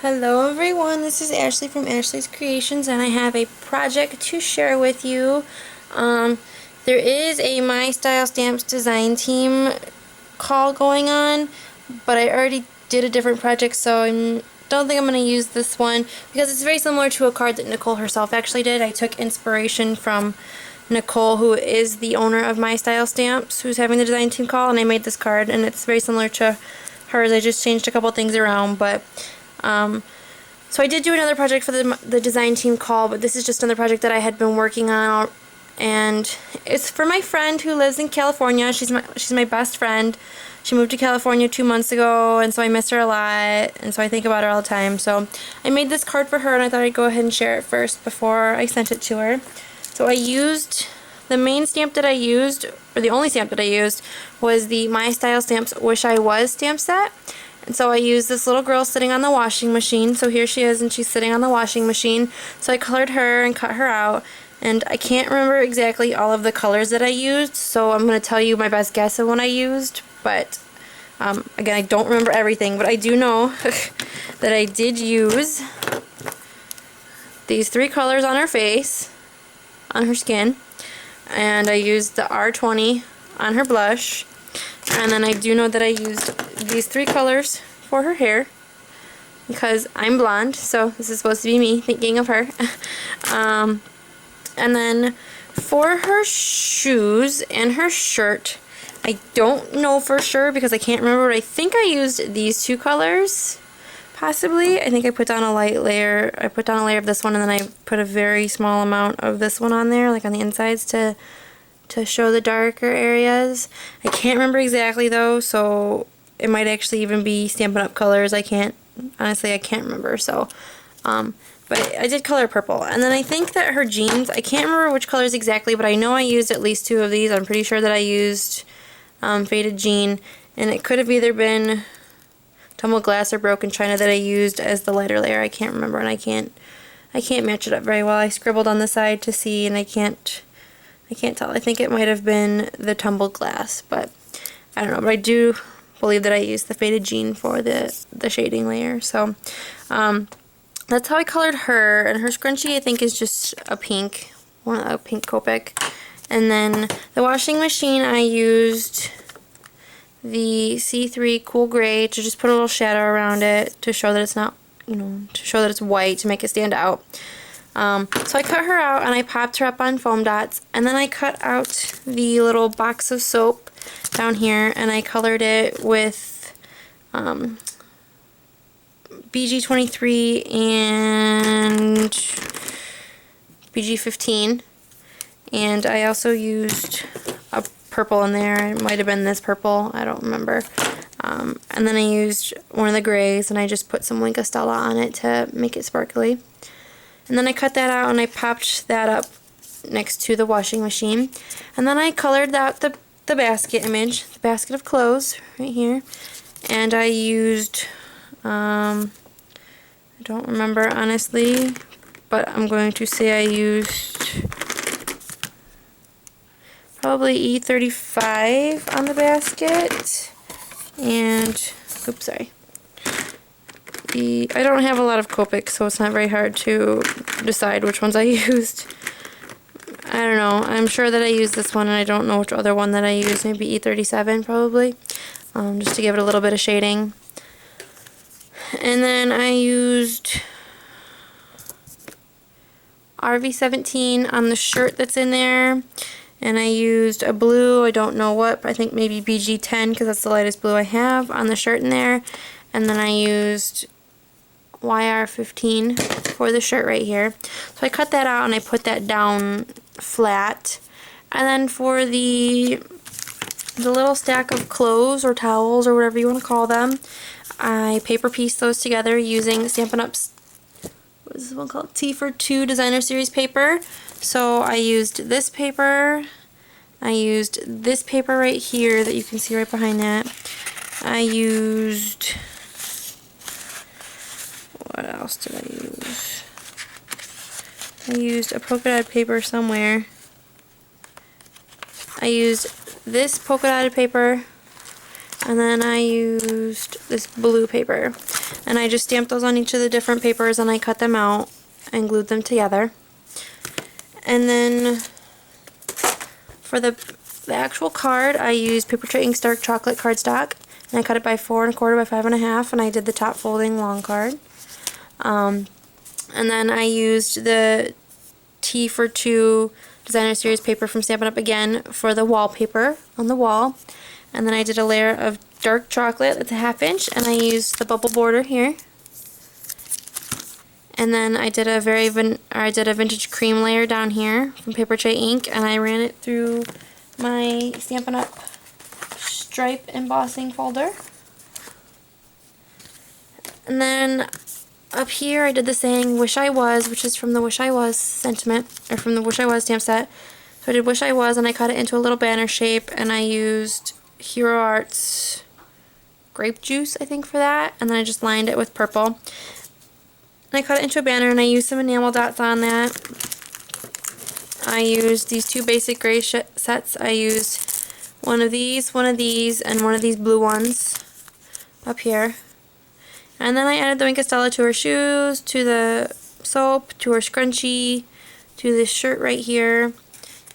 Hello everyone, this is Ashley from Ashley's Creations, and I have a project to share with you. There is a My Style Stamps design team call going on, but I already did a different project, so I don't think I'm going to use this one because it's very similar to a card that Nicole herself actually did. I took inspiration from Nicole, who is the owner of My Style Stamps, who's having the design team call, and I made this card, and it's very similar to hers. I just changed a couple things around, but so I did do another project for the design team call, but this is just another project that I had been working on, and it's for my friend who lives in California. She's my best friend. She moved to California 2 months ago, and so I miss her a lot, and so I think about her all the time. So I made this card for her, and I thought I'd go ahead and share it first before I sent it to her. So I used the main stamp that I used, or the only stamp that I used, was the My Style Stamps Wish I Was stamp set. And so I used this little girl sitting on the washing machine. So here she is, and she's sitting on the washing machine. So I colored her and cut her out. And I can't remember exactly all of the colors that I used, so I'm going to tell you my best guess of what I used. But again, I don't remember everything, but I do know that I did use these 3 colors on her face, on her skin. And I used the R20 on her blush. And then I do know that I used these 3 colors for her hair because I'm blonde, so this is supposed to be me thinking of her. And then for her shoes and her shirt, I don't know for sure because I can't remember, but I think I used these 2 colors, possibly. I think I put down a light layer. I put down a layer of this one, and then I put a very small amount of this one on there, like on the insides to show the darker areas. I can't remember exactly though, so it might actually even be Stampin' Up! Colors. Honestly, I can't remember. So, but I did color purple. And then I think that her jeans, I can't remember which colors exactly, but I know I used at least 2 of these. I'm pretty sure that I used Faded Jean, and it could have either been Tumbled Glass or Broken China that I used as the lighter layer. I can't remember, and I can't match it up very well. I scribbled on the side to see, and I can't tell. I think it might have been the Tumbled Glass, but I don't know. But I do believe that I used the Faded Jean for the shading layer. So that's how I colored her. And her scrunchie, I think, is just a pink Copic. And then the washing machine, I used the C3 Cool Gray to just put a little shadow around it to show that it's not, to show that it's white, to make it stand out. So I cut her out and I popped her up on foam dots, and then I cut out the little box of soap down here and I colored it with BG23 and BG15, and I also used a purple in there. It might have been this purple, I don't remember. And then I used one of the grays and I just put some Wink of Stella on it to make it sparkly. And then I cut that out and I popped that up next to the washing machine. And then I colored out the basket image, the basket of clothes right here. And I used, I don't remember honestly, but I'm going to say I used probably E35 on the basket. And, oops, sorry. I don't have a lot of Copic, so it's not very hard to decide which ones I used. I don't know. I'm sure that I used this one, and I don't know which other one that I used. Maybe E37 probably, just to give it a little bit of shading. And then I used RV17 on the shirt that's in there. And I used a blue, I don't know what, but I think maybe BG10 because that's the lightest blue I have on the shirt in there. And then I used YR15 for the shirt right here. So I cut that out and I put that down flat. And then for the little stack of clothes or towels or whatever you want to call them, I paper pieced those together using Stampin' Up's, what is this one called? T for 2 Designer Series paper. So I used this paper. I used this paper right here that you can see right behind that. I used, what else did I use? I used a polka dot paper somewhere. I used this polka dotted paper, and then I used this blue paper. and I just stamped those on each of the different papers, and I cut them out and glued them together. And then for the actual card, I used Paper Tray Ink's Dark Chocolate cardstock, and I cut it by 4 1/4 by 5 1/2, and I did the top folding long card. And then I used the T for 2 Designer Series paper from Stampin' Up! Again for the wallpaper on the wall. And then I did a layer of dark chocolate that's a 1/2 inch, and I used the bubble border here. And then I did a vintage cream layer down here from Paper Tray Ink, and I ran it through my Stampin' Up! Stripe embossing folder. And then up here I did the saying "Wish I Was," which is from the Wish I Was sentiment, or from the Wish I Was stamp set. So I did Wish I Was, and I cut it into a little banner shape, and I used Hero Arts grape juice, I think, for that, and then I just lined it with purple. And I cut it into a banner, and I used some enamel dots on that. I used these 2 basic gray sets. I used one of these, and one of these blue ones up here. And then I added the Wink of Stella to her shoes, to the soap, to her scrunchie, to this shirt right here.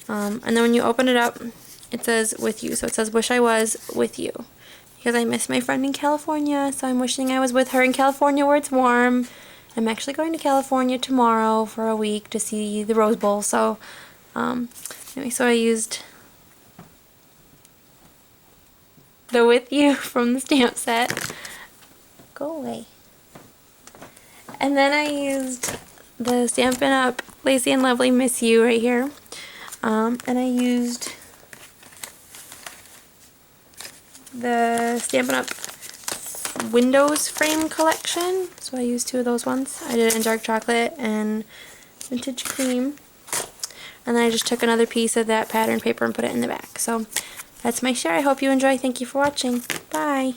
And then when you open it up, it says "with you." So it says "Wish I was with you." Because I miss my friend in California, so I'm wishing I was with her in California where it's warm. I'm actually going to California tomorrow for a week to see the Rose Bowl. So, anyway, so I used the "with you" from the stamp set. Go away. And then I used the Stampin' Up! Lacy and Lovely Miss You right here. And I used the Stampin' Up! Windows frame collection. So I used 2 of those ones. I did it in dark chocolate and vintage cream. And then I just took another piece of that pattern paper and put it in the back. So that's my share. I hope you enjoy. Thank you for watching. Bye.